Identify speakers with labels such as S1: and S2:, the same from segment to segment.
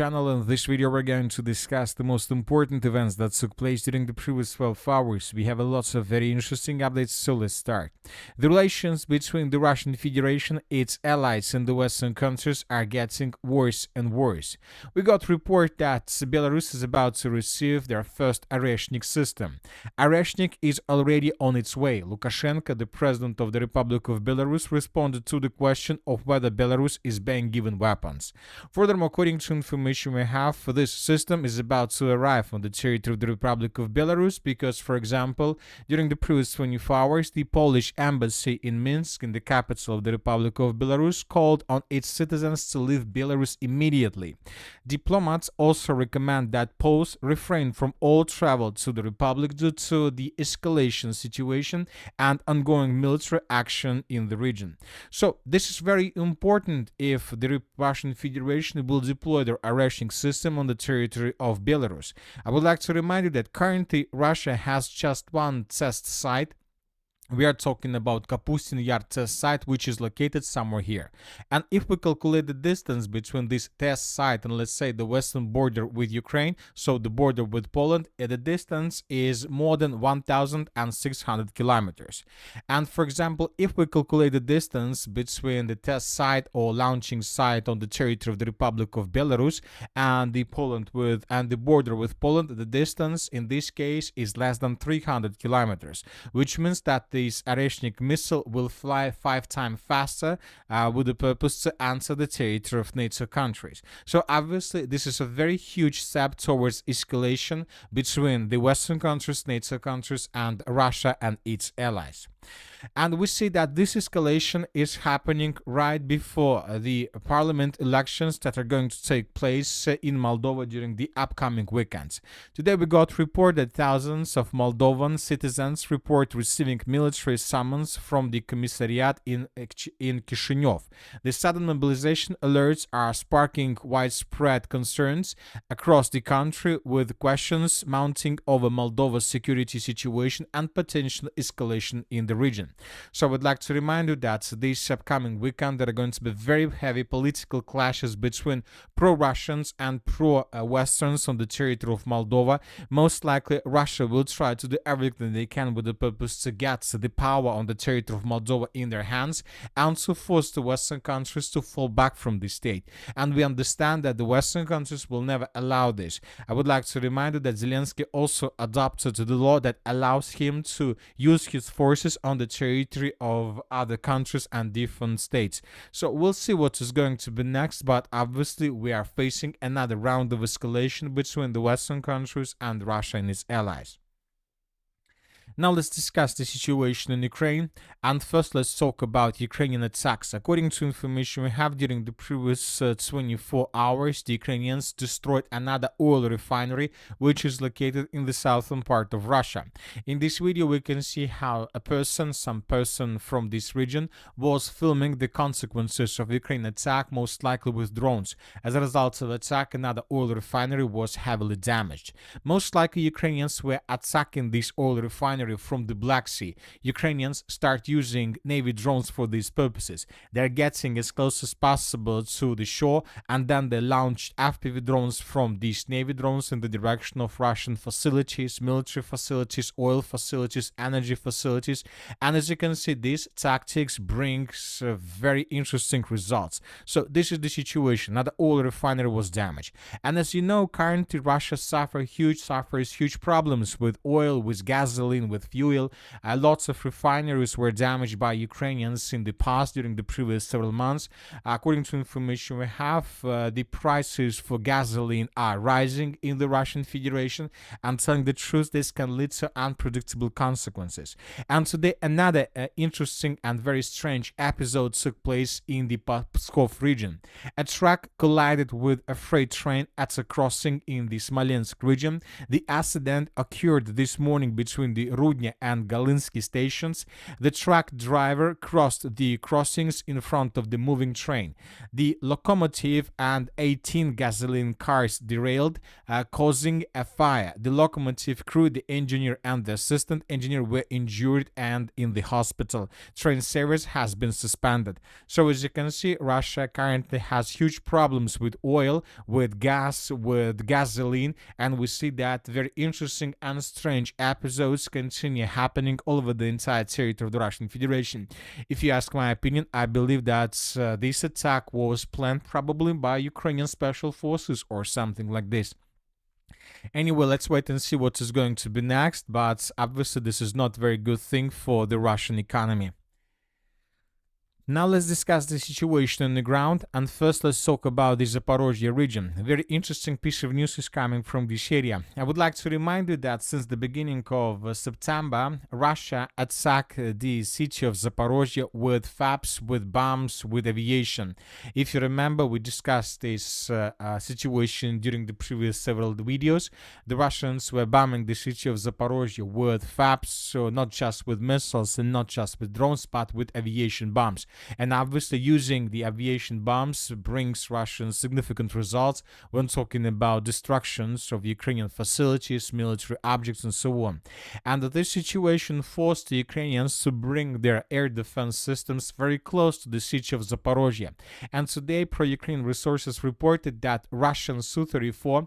S1: Channel. In this video we're going to discuss the most important events that took place during the previous 12 hours. We have a lots of very interesting updates, so let's start. The relations between the Russian Federation, its allies and the Western countries are getting worse and worse. We got report that Belarus is about to receive their first Oreshnik system. Oreshnik is already on its way. Lukashenko, the president of the Republic of Belarus, responded to the question of whether Belarus is being given weapons. Furthermore, according to information we have, this system is about to arrive on the territory of the Republic of Belarus because, for example, during the previous 24 hours, the Polish embassy in Minsk, in the capital of the Republic of Belarus, called on its citizens to leave Belarus immediately. Diplomats also recommend that Poles refrain from all travel to the Republic due to the escalation situation and ongoing military action in the region. So, this is very important if the Russian Federation will deploy their Oreshnik system on the territory of Belarus. I would like to remind you that currently Russia has just one test site. We are talking about Kapustin Yar test site, which is located somewhere here. And if we calculate the distance between this test site and, let's say, the western border with Ukraine, so the border with Poland, the distance is more than 1,600 kilometers. And for example, if we calculate the distance between the test site or launching site on the territory of the Republic of Belarus and the border with Poland, the distance in this case is less than 300 kilometers, which means that this Oreshnik missile will fly 5 times faster with the purpose to enter the territory of NATO countries. So obviously this is a very huge step towards escalation between the Western countries, NATO countries, and Russia and its allies. And we see that this escalation is happening right before the parliament elections that are going to take place in Moldova during the upcoming weekends. Today we got report that thousands of Moldovan citizens report receiving military summons from the commissariat in Chisinau. The sudden mobilization alerts are sparking widespread concerns across the country, with questions mounting over Moldova's security situation and potential escalation in the region. So I would like to remind you that this upcoming weekend there are going to be very heavy political clashes between pro-Russians and pro-Westerns on the territory of Moldova. Most likely Russia will try to do everything they can with the purpose to get the power on the territory of Moldova in their hands and to force the Western countries to fall back from the state. And we understand that the Western countries will never allow this. I would like to remind you that Zelensky also adopted the law that allows him to use his forces on the territory of other countries and different states. So we'll see what is going to be next, but obviously we are facing another round of escalation between the Western countries and Russia and its allies. Now let's discuss the situation in Ukraine, and first let's talk about Ukrainian attacks. According to information we have, during the previous 24 hours, the Ukrainians destroyed another oil refinery which is located in the southern part of Russia. In this video we can see how some person from this region was filming the consequences of Ukraine attack, most likely with drones. As a result of attack, another oil refinery was heavily damaged. Most likely Ukrainians were attacking this oil refinery from the Black Sea. Ukrainians start using Navy drones for these purposes. They're getting as close as possible to the shore, and then they launched FPV drones from these Navy drones in the direction of Russian facilities, military facilities, oil facilities, energy facilities. And as you can see, these tactics brings very interesting results. So this is the situation. Another oil refinery was damaged. And as you know, currently Russia suffers huge problems with oil, with gasoline, with fuel. Lots of refineries were damaged by Ukrainians in the past during the previous several months. According to information we have, the prices for gasoline are rising in the Russian Federation, and telling the truth, this can lead to unpredictable consequences. And today another interesting and very strange episode took place in the Pskov region. A truck collided with a freight train at a crossing in the Smolensk region. The accident occurred this morning between the Rudnya and Galinsky stations, the truck driver crossed the crossings in front of the moving train. The locomotive and 18 gasoline cars derailed, causing a fire. The locomotive crew, the engineer and the assistant engineer were injured and in the hospital. Train service has been suspended. So as you can see, Russia currently has huge problems with oil, with gas, with gasoline, and we see that very interesting and strange episodes continue happening all over the entire territory of the Russian Federation. If you ask my opinion, I believe that this attack was planned probably by Ukrainian special forces or something like this. Anyway, let's wait and see what is going to be next, but obviously this is not a very good thing for the Russian economy. Now let's discuss the situation on the ground, and first let's talk about the Zaporozhye region. A very interesting piece of news is coming from this area. I would like to remind you that since the beginning of September, Russia attacked the city of Zaporozhye with FABs, with bombs, with aviation. If you remember, we discussed this situation during the previous several videos. The Russians were bombing the city of Zaporozhye with FABs, so not just with missiles and not just with drones, but with aviation bombs. And obviously using the aviation bombs brings Russians significant results when talking about destructions of Ukrainian facilities, military objects, and so on. And this situation forced the Ukrainians to bring their air defense systems very close to the city of Zaporozhye. And today, pro-Ukrainian resources reported that the Russian Su-34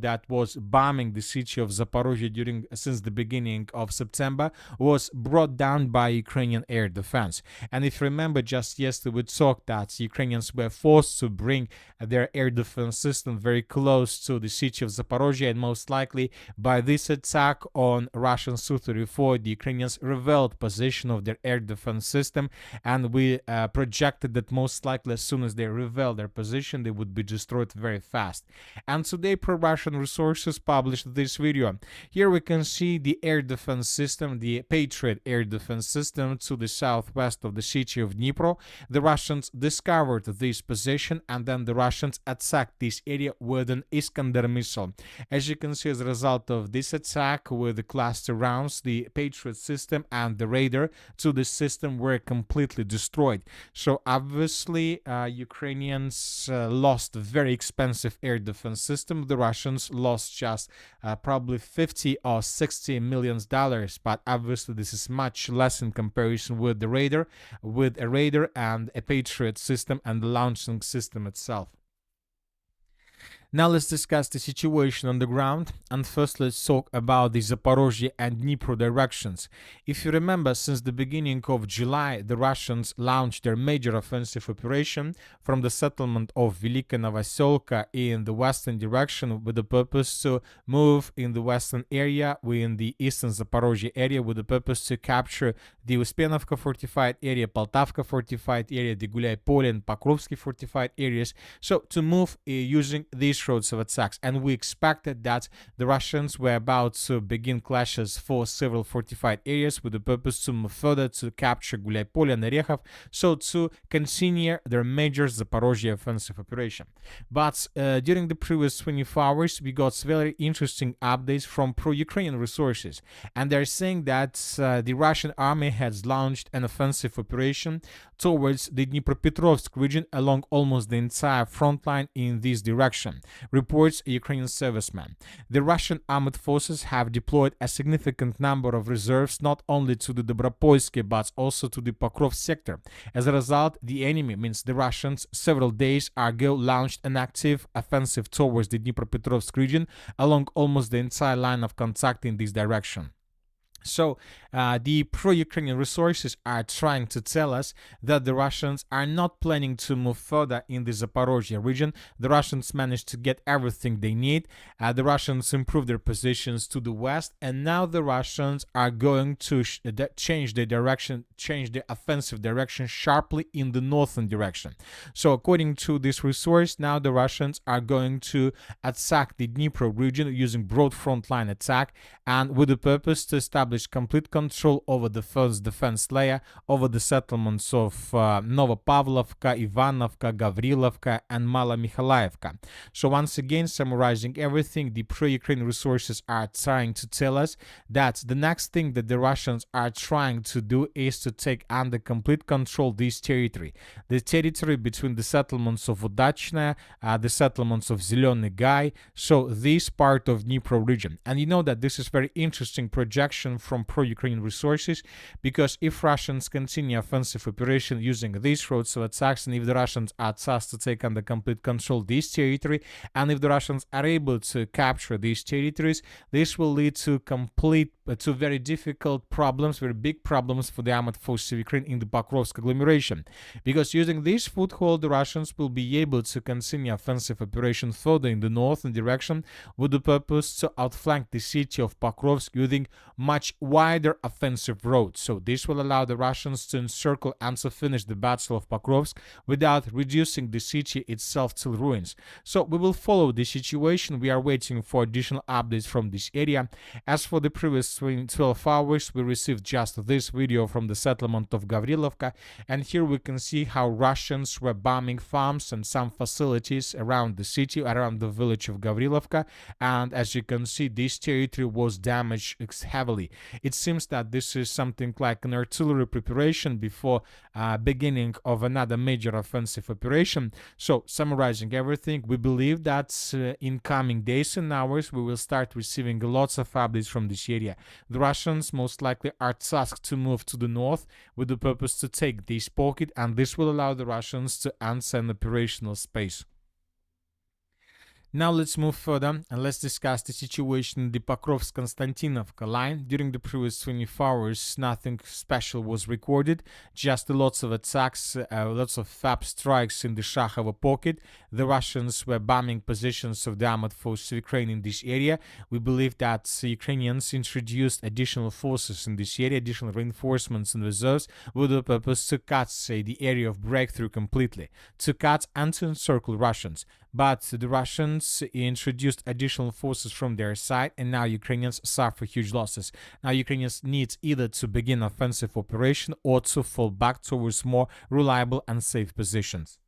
S1: that was bombing the city of Zaporozhye since the beginning of September was brought down by Ukrainian air defense. And if you remember, just yesterday we talked that Ukrainians were forced to bring their air defense system very close to the city of Zaporozhye, and most likely by this attack on Russian Su-34, the Ukrainians revealed position of their air defense system, and we projected that most likely as soon as they reveal their position, they would be destroyed very fast. And today, pro-Russian resources published this video. Here we can see the air defense system, the Patriot air defense system to the southwest of the city of Dnipro. The Russians discovered this position, and then the Russians attacked this area with an Iskander missile. As you can see, as a result of this attack with the cluster rounds, the Patriot system and the radar to the system were completely destroyed. So obviously, Ukrainians lost a very expensive air defense system. The Russians lost just probably 50 or 60 million dollars, but obviously this is much less in comparison with the radar, with a radar and a Patriot system and the launching system itself. Now let's discuss the situation on the ground, and first let's talk about the Zaporozhye and Dnipro directions. If you remember, since the beginning of July, the Russians launched their major offensive operation from the settlement of Velika Novoselka in the western direction with the purpose to move in the western area, in the eastern Zaporozhye area, with the purpose to capture the Uspenovka fortified area, Poltavka fortified area, the Gulyai-Polye and Pokrovsky fortified areas. So to move using these roads of attacks, and we expected that the Russians were about to begin clashes for several fortified areas with the purpose to move further to capture Gulyai-Polye and Orekhov, so to continue their major Zaporozhye offensive operation. But during the previous 24 hours, we got very interesting updates from pro-Ukrainian resources, and they're saying that the Russian army has launched an offensive operation towards the Dnipropetrovsk region along almost the entire front line in this direction, reports a Ukrainian serviceman. The Russian armed forces have deployed a significant number of reserves not only to the Dobropolsky but also to the Pokrov sector. As a result, the enemy, means the Russians, several days ago launched an active offensive towards the Dnipropetrovsk region along almost the entire line of contact in this direction. So the pro-Ukrainian resources are trying to tell us that the Russians are not planning to move further in the Zaporozhye region. The Russians managed to get everything they need. The Russians improved their positions to the west, and now the Russians are going to change their direction, change their offensive direction sharply in the northern direction. So according to this resource, now the Russians are going to attack the Dnipro region using broad front line attack, and with the purpose to establish establish complete control over the first defense layer, over the settlements of Novopavlovka, Ivanovka, Gavrilovka, and Mala-Mikhailovka. So once again, summarizing everything, the pro-Ukraine resources are trying to tell us that the next thing that the Russians are trying to do is to take under complete control this territory. The territory between the settlements of Udachная, the settlements of Zelený Gai, so this part of Dnipro region. And you know that this is very interesting projection from pro-Ukraine resources, because if Russians continue offensive operation using these roads of attacks, and if the Russians are tasked to take under complete control this territory, and if the Russians are able to capture these territories, this will lead to very difficult problems, very big problems for the armed forces of Ukraine in the Pokrovsk agglomeration. Because using this foothold, the Russians will be able to continue offensive operation further in the northern direction with the purpose to outflank the city of Pokrovsk using much wider offensive roads. So this will allow the Russians to encircle and to finish the battle of Pokrovsk without reducing the city itself to ruins. So we will follow the situation. We are waiting for additional updates from this area. As for the previous 12 hours, we received just this video from the settlement of Gavrilovka, and here we can see how Russians were bombing farms and some facilities around the city, around the village of Gavrilovka, and as you can see, this territory was damaged heavily. It seems that this is something like an artillery preparation before beginning of another major offensive operation. So summarizing everything, we believe that in coming days and hours we will start receiving lots of updates from this area. The Russians most likely are tasked to move to the north with the purpose to take this pocket, and this will allow the Russians to answer an operational space. Now let's move further and let's discuss the situation in the Pokrovsk-Konstantinovka line. During the previous 24 hours, nothing special was recorded, just lots of attacks, lots of FAB strikes in the Shakhovo pocket. The Russians were bombing positions of the armed forces of Ukraine in this area. We believe that the Ukrainians introduced additional forces in this area, additional reinforcements and reserves, with the purpose to cut, the area of breakthrough completely, to cut and to encircle Russians. But the Russians introduced additional forces from their side, and now Ukrainians suffer huge losses. Now Ukrainians need either to begin offensive operation or to fall back towards more reliable and safe positions.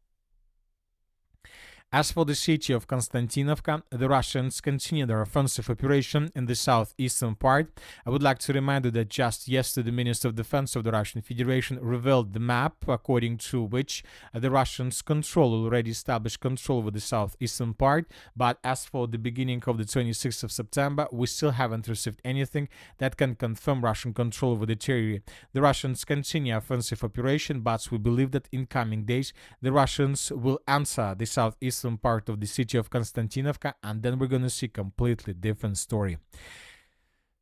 S1: As for the city of Konstantinovka, the Russians continue their offensive operation in the southeastern part. I would like to remind you that just yesterday the Minister of Defense of the Russian Federation revealed the map according to which the Russians already established control over the southeastern part. But as for the beginning of the 26th of September, we still haven't received anything that can confirm Russian control over the territory. The Russians continue offensive operation, but we believe that in coming days the Russians will answer the southeastern part of the city of Konstantinovka, and then we're gonna see completely different story.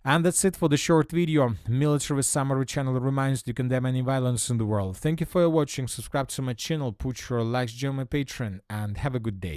S1: And that's it for the short video. Military Summary channel reminds you to condemn any violence in the world. Thank you for watching. Subscribe to my channel, put your likes, join my Patreon, and have a good day.